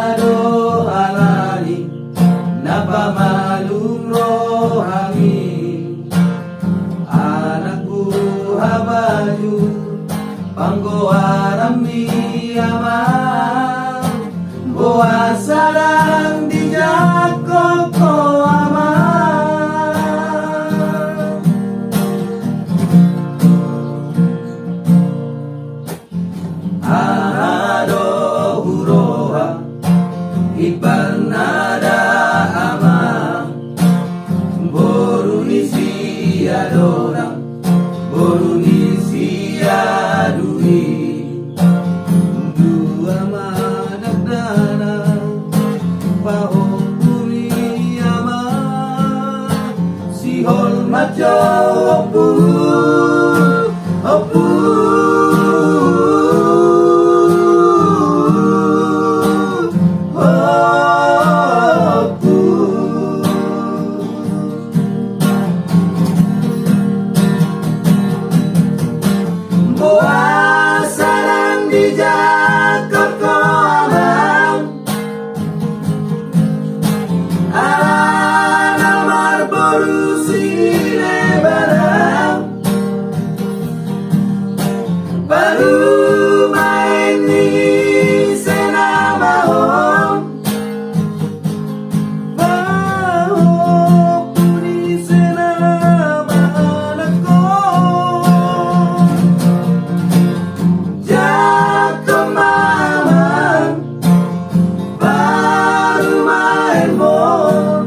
ado alani napamalum rohami anakku habaju panggoaram ama boa sarang di jakoko ama ado huroha ibarnada ama borunisi adora borunisi adui dua madagdana pahokuni ama sihol majo opu opu baru main ni senamahon bahu puni senamahon aku jatuh mamang baru main mon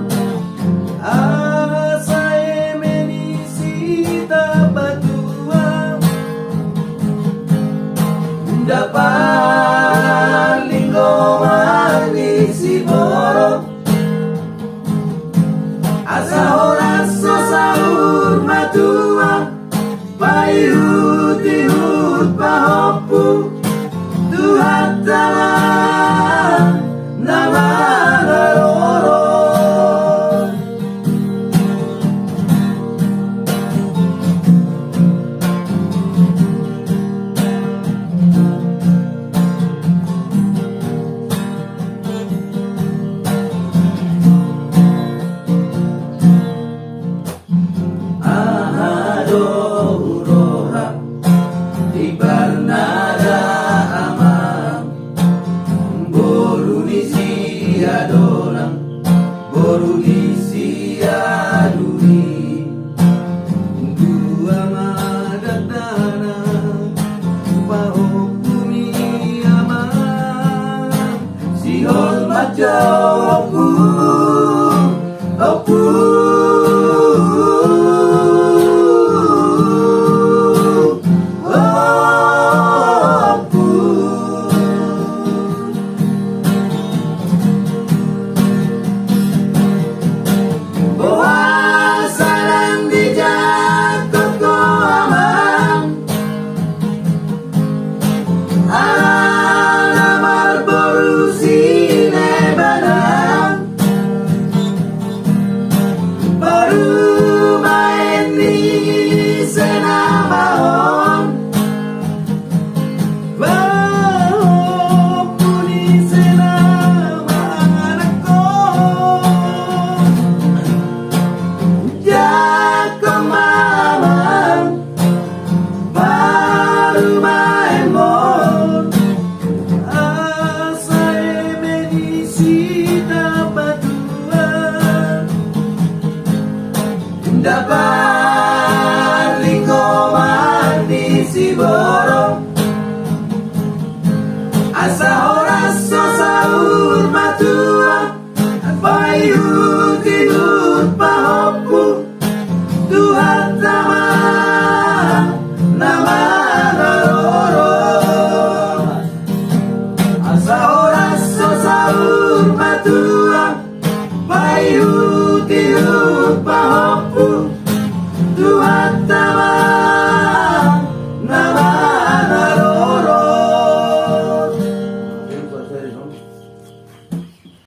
asai menisita batua dapat lingkungan isi borok asa orang sahur matua payut ihut pahopu Tuhan tanah nama lorong ibarnada ama borunisi adorang borunisi aduri dua madagdana pahokumi ama sihol majo opu opu dapat lingkungan isi borong asa orang sahur matu